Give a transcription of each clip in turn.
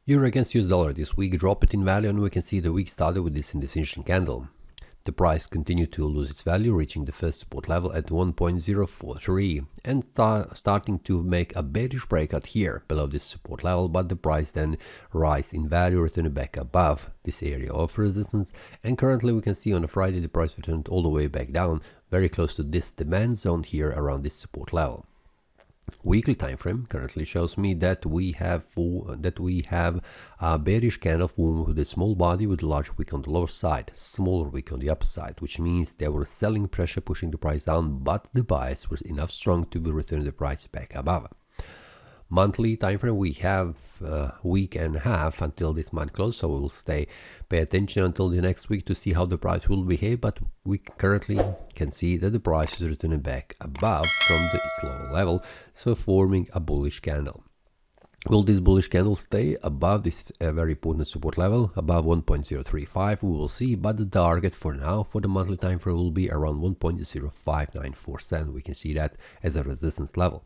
Euro against US dollar this week dropped in value, and we can see the week started with this indecision candle. The price continued to lose its value, reaching the first support level at 1.043 and starting to make a bearish breakout here below this support level, but the price then rise in value, returning back above this area of resistance, and currently we can see on a Friday the price returned all the way back down, very close to this demand zone here around this support level. Weekly time frame currently shows me that we have a bearish candle formed with a small body with a large wick on the lower side, smaller wick on the upper side, which means there was selling pressure pushing the price down, but the bias was enough strong to return the price back above. Monthly time frame, we have a week and a half until this month close, so we will pay attention until the next week to see how the price will behave, but we currently can see that the price is returning back above from its lower level, so forming a bullish candle. Will this bullish candle stay above this very important support level, above 1.035? We will see, but the target for now for the monthly time frame will be around 1.0594. We can see that as a resistance level.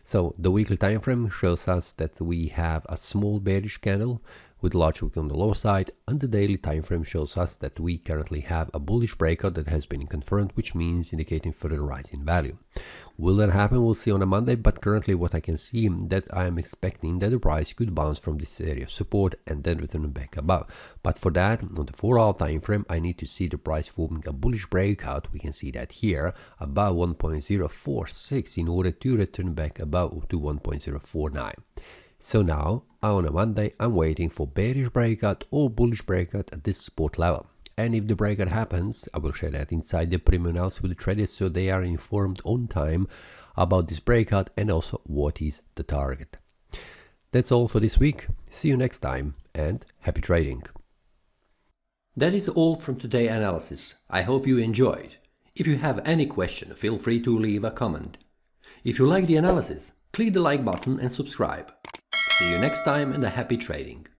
So the weekly time frame shows us that we have a small bearish candle with large wick on the lower side, and the daily time frame shows us that we currently have a bullish breakout that has been confirmed, which means indicating further rise in value. Will that happen? We'll see on a Monday, but currently what I can see that I am expecting that the price could bounce from this area of support and then return back above. But for that, on the 4-hour time frame, I need to see the price forming a bullish breakout. We can see that here above 1.046 in order to return back above to 1.049. So now, on a Monday, I'm waiting for bearish breakout or bullish breakout at this support level. And if the breakout happens, I will share that inside the premium analysis with the traders so they are informed on time about this breakout and also what is the target. That's all for this week. See you next time and happy trading. That is all from today's analysis. I hope you enjoyed. If you have any question, feel free to leave a comment. If you like the analysis, click the like button and subscribe. See you next time and a happy trading.